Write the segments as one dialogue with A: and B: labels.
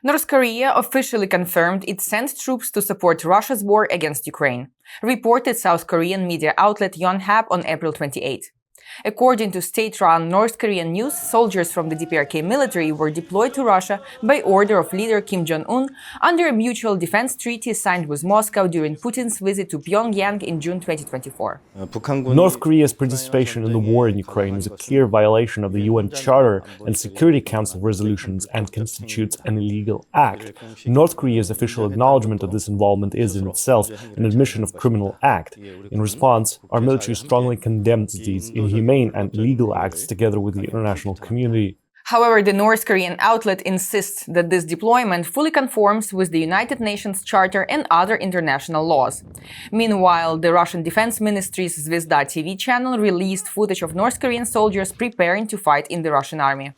A: North Korea officially confirmed it sent troops to support Russia's war against Ukraine, reported South Korean media outlet Yonhap on April 28. According to state-run North Korean news, soldiers from the DPRK military were deployed to Russia by order of leader Kim Jong-un under a mutual defense treaty signed with Moscow during Putin's visit to Pyongyang in June 2024.
B: North Korea's participation in the war in Ukraine is a clear violation of the UN Charter and Security Council resolutions and constitutes an illegal act. North Korea's official acknowledgement of this involvement is in itself an admission of criminal act. In response, our military strongly condemns these inhumane and illegal acts together with the international community.
A: However, the North Korean outlet insists that this deployment fully conforms with the United Nations Charter and other international laws. Meanwhile, the Russian Defense Ministry's Zvezda TV channel released footage of North Korean soldiers preparing to fight in the Russian army.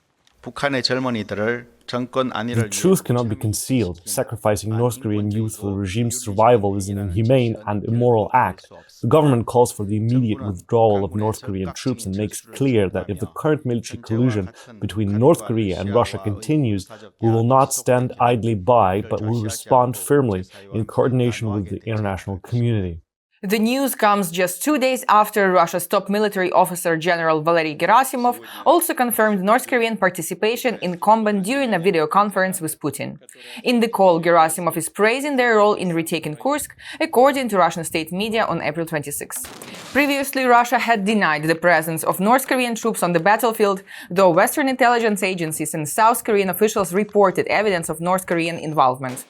B: The truth cannot be concealed. Sacrificing North Korean youth for the regime's survival is an inhumane and immoral act. The government calls for the immediate withdrawal of North Korean troops and makes clear that if the current military collusion between North Korea and Russia continues, we will not stand idly by, but will respond firmly in coordination with the international community.
A: The news comes just 2 days after Russia's top military officer General Valery Gerasimov also confirmed North Korean participation in combat during a video conference with Putin. In the call, Gerasimov is praising their role in retaking Kursk, according to Russian state media on April 26. Previously, Russia had denied the presence of North Korean troops on the battlefield, though Western intelligence agencies and South Korean officials reported evidence of North Korean involvement.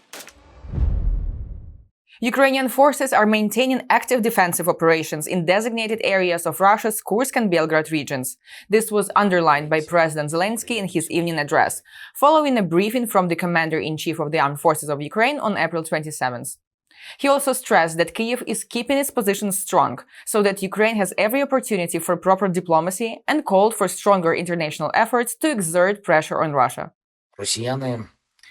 A: Ukrainian forces are maintaining active defensive operations in designated areas of Russia's Kursk and Belgorod regions. This was underlined by President Zelenskyy in his evening address, following a briefing from the Commander-in-Chief of the Armed Forces of Ukraine on April 27th. He also stressed that Kyiv is keeping its position strong, so that Ukraine has every opportunity for proper diplomacy, and called for stronger international efforts to exert pressure on Russia.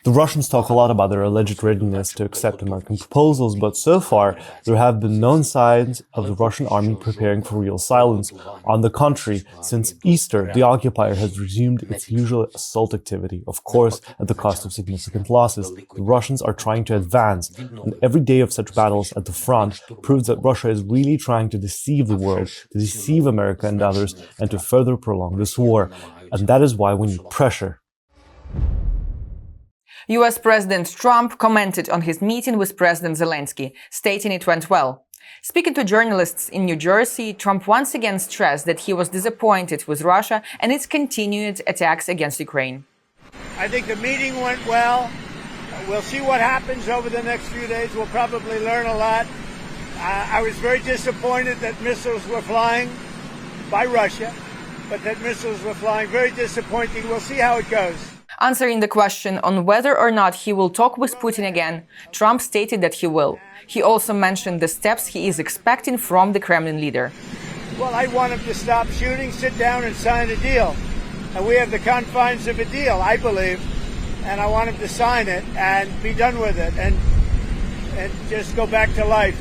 B: The Russians talk a lot about their alleged readiness to accept American proposals, but so far, there have been no signs of the Russian army preparing for real silence. On the contrary, since Easter, the occupier has resumed its usual assault activity, of course, at the cost of significant losses. The Russians are trying to advance, and every day of such battles at the front proves that Russia is really trying to deceive the world, to deceive America and others, and to further prolong this war. And that is why we need pressure.
A: US President Trump commented on his meeting with President Zelenskyy, stating it went well. Speaking to journalists in New Jersey, Trump once again stressed that he was disappointed with Russia and its continued attacks against Ukraine.
C: I think the meeting went well. We'll see what happens over the next few days. We'll probably learn a lot. I was very disappointed that missiles were flying by Russia, but that missiles were flying. Very disappointing. We'll see how it goes.
A: Answering the question on whether or not he will talk with Putin again, Trump stated that he will. He also mentioned the steps he is expecting from the Kremlin leader.
C: Well, I want him to stop shooting, sit down and sign a deal. And we have the confines of a deal, I believe. And I want him to sign it and be done with it and just go back to life.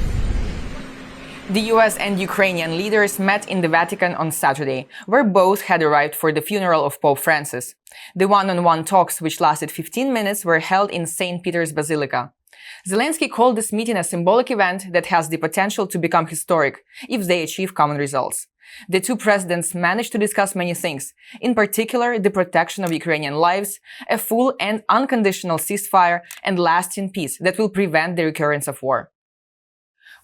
A: The US and Ukrainian leaders met in the Vatican on Saturday, where both had arrived for the funeral of Pope Francis. The one-on-one talks, which lasted 15 minutes, were held in St. Peter's Basilica. Zelenskyy called this meeting a symbolic event that has the potential to become historic if they achieve common results. The two presidents managed to discuss many things, in particular the protection of Ukrainian lives, a full and unconditional ceasefire, and lasting peace that will prevent the recurrence of war.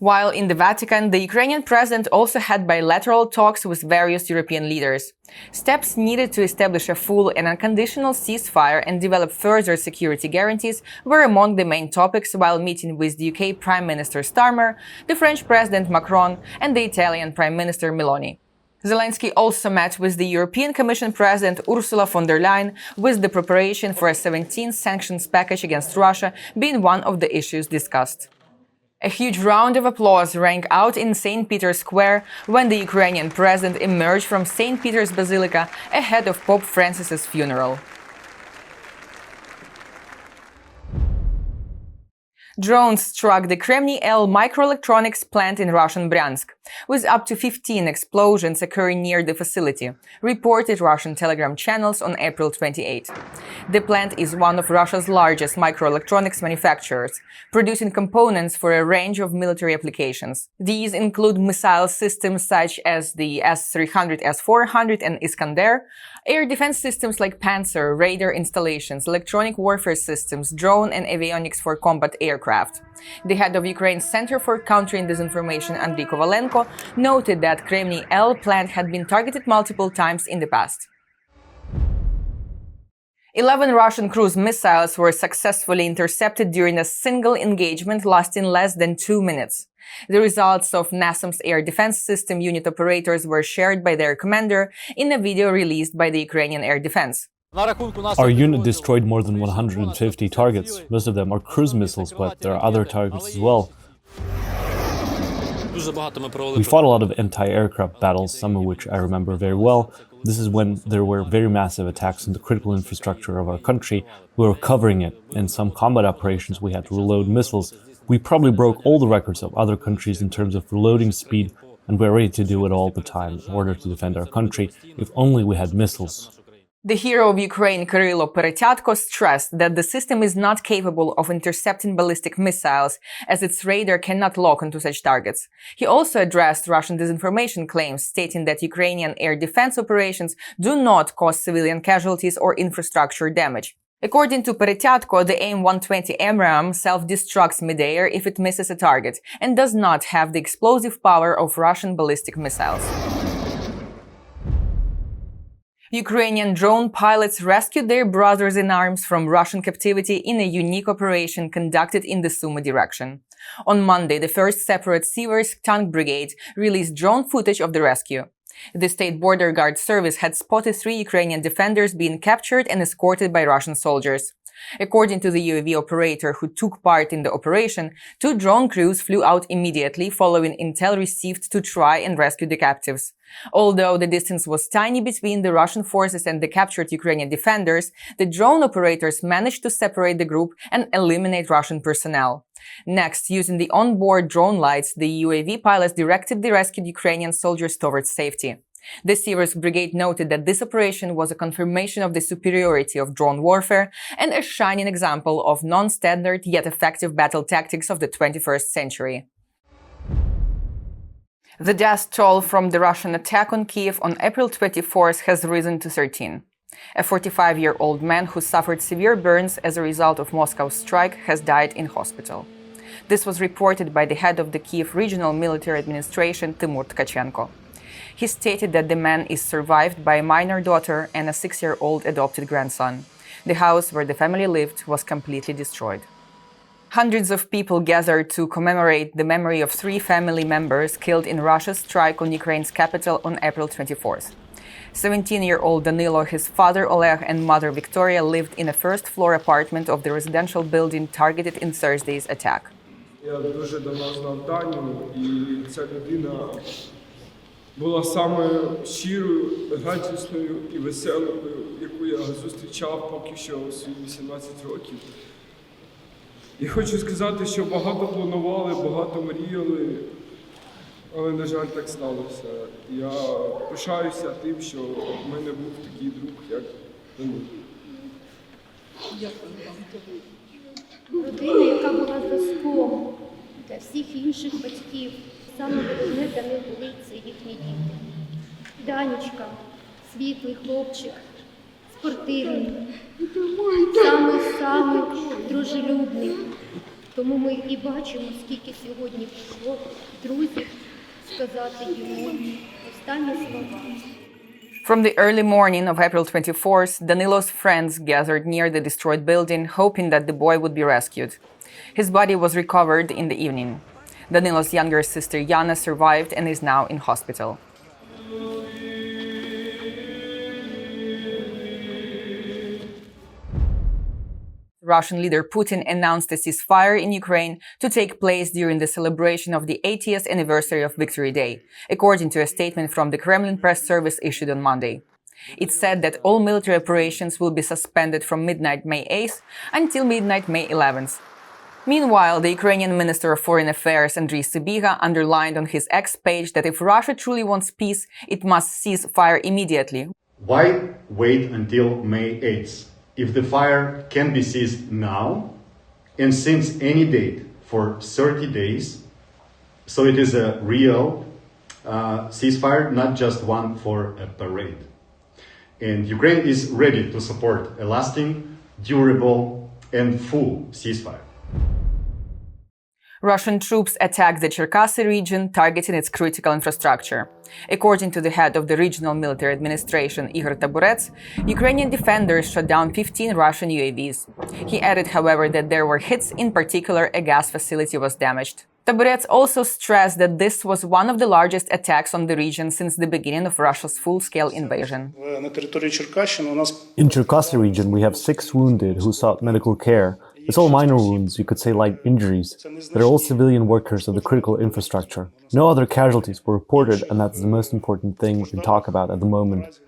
A: While in the Vatican, the Ukrainian president also had bilateral talks with various European leaders. Steps needed to establish a full and unconditional ceasefire and develop further security guarantees were among the main topics while meeting with the UK Prime Minister Starmer, the French President Macron, and the Italian Prime Minister Meloni. Zelenskyy also met with the European Commission President Ursula von der Leyen, with the preparation for a 17th sanctions package against Russia being one of the issues discussed. A huge round of applause rang out in St. Peter's Square when the Ukrainian president emerged from St. Peter's Basilica ahead of Pope Francis's funeral. Drones struck the Kremniy-EL microelectronics plant in Russian Bryansk. with up to 15 explosions occurring near the facility, reported Russian Telegram channels on April 28. The plant is one of Russia's largest microelectronics manufacturers, producing components for a range of military applications. These include missile systems such as the S-300, S-400 and Iskander, air defense systems like Panzer, radar installations, electronic warfare systems, drone and avionics for combat aircraft. The head of Ukraine's Center for Countering Disinformation, Andriy Kovalenko, noted that Kremniy-EL plant had been targeted multiple times in the past. 11 Russian cruise missiles were successfully intercepted during a single engagement lasting less than 2 minutes. The results of NASAMS air defense system unit operators were shared by their commander in a video released by the Ukrainian Air Defense.
B: Our unit destroyed more than 150 targets. Most of them are cruise missiles, but there are other targets as well. We fought a lot of anti-aircraft battles, some of which I remember very well. This is when there were very massive attacks on the critical infrastructure of our country. We were covering it. In some combat operations, we had to reload missiles. We probably broke all the records of other countries in terms of reloading speed, and we're ready to do it all the time in order to defend our country, if only we had missiles.
A: The hero of Ukraine, Kyrylo Peretyatko, stressed that the system is not capable of intercepting ballistic missiles, as its radar cannot lock onto such targets. He also addressed Russian disinformation claims, stating that Ukrainian air defense operations do not cause civilian casualties or infrastructure damage. According to Peretyatko, the AIM-120 AMRAAM self-destructs midair if it misses a target and does not have the explosive power of Russian ballistic missiles. Ukrainian drone pilots rescued their brothers-in-arms from Russian captivity in a unique operation conducted in the Sumy direction. On Monday, the 1st Separate Siversk Tank Brigade released drone footage of the rescue. The State Border Guard Service had spotted 3 Ukrainian defenders being captured and escorted by Russian soldiers. According to the UAV operator who took part in the operation, 2 drone crews flew out immediately following intel received to try and rescue the captives. Although the distance was tiny between the Russian forces and the captured Ukrainian defenders, the drone operators managed to separate the group and eliminate Russian personnel. Next, using the onboard drone lights, the UAV pilots directed the rescued Ukrainian soldiers towards safety. The Siversk Brigade noted that this operation was a confirmation of the superiority of drone warfare and a shining example of non-standard yet effective battle tactics of the 21st century. The death toll from the Russian attack on Kyiv on April 24th has risen to 13. A 45-year-old man who suffered severe burns as a result of Moscow's strike has died in hospital. This was reported by the head of the Kyiv Regional Military Administration, Timur Tkachenko. He stated that the man is survived by a minor daughter and a 6-year-old adopted grandson. The house where the family lived was completely destroyed. Hundreds of people gathered to commemorate the memory of 3 family members killed in Russia's strike on Ukraine's capital on April 24th. 17-year-old Danilo, his father Oleg and mother Victoria lived in a first-floor apartment of the residential building targeted in Thursday's attack.
D: Я дуже давно знав Даню, і ця людина була самою щирою, радісною і веселою, яку я зустрічав поки що у свої 18 років. І хочу сказати, що багато планували, багато мріяли, але, на жаль, так сталося. Я пишаюся тим, що в мене був такий друг, як Данило.
E: Дякую вам. Людина, яка була зразком для всіх інших батьків. Саме головне для них були це їхні діти. Данечка, світлий хлопчик, спортивний, саме дружелюбний. Тому ми і бачимо, скільки сьогодні прийшло друзів сказати йому останні слова.
A: From the early morning of April 24th, Danilo's friends gathered near the destroyed building, hoping that the boy would be rescued. His body was recovered in the evening. Danilo's younger sister Yana survived and is now in hospital. Russian leader Putin announced a ceasefire in Ukraine to take place during the celebration of the 80th anniversary of Victory Day, according to a statement from the Kremlin press service issued on Monday. It said that all military operations will be suspended from midnight May 8th until midnight May 11th. Meanwhile, the Ukrainian Minister of Foreign Affairs Andriy Sybiga underlined on his X page that if Russia truly wants peace, it must cease fire immediately.
F: Why wait until May 8th? If the fire can be seized now, and since any date for 30 days, so it is a real ceasefire, not just one for a parade. And Ukraine is ready to support a lasting, durable, and full ceasefire.
A: Russian troops attacked the Cherkasy region, targeting its critical infrastructure. According to the head of the Regional Military Administration, Igor Taburets, Ukrainian defenders shot down 15 Russian UAVs. He added, however, that there were hits, in particular a gas facility was damaged. Taburets also stressed that this was one of the largest attacks on the region since the beginning of Russia's full-scale invasion.
B: In Cherkasy region, we have 6 wounded who sought medical care. It's all minor wounds, you could say light injuries. They're all civilian workers of the critical infrastructure. No other casualties were reported, and that's the most important thing we can talk about at the moment.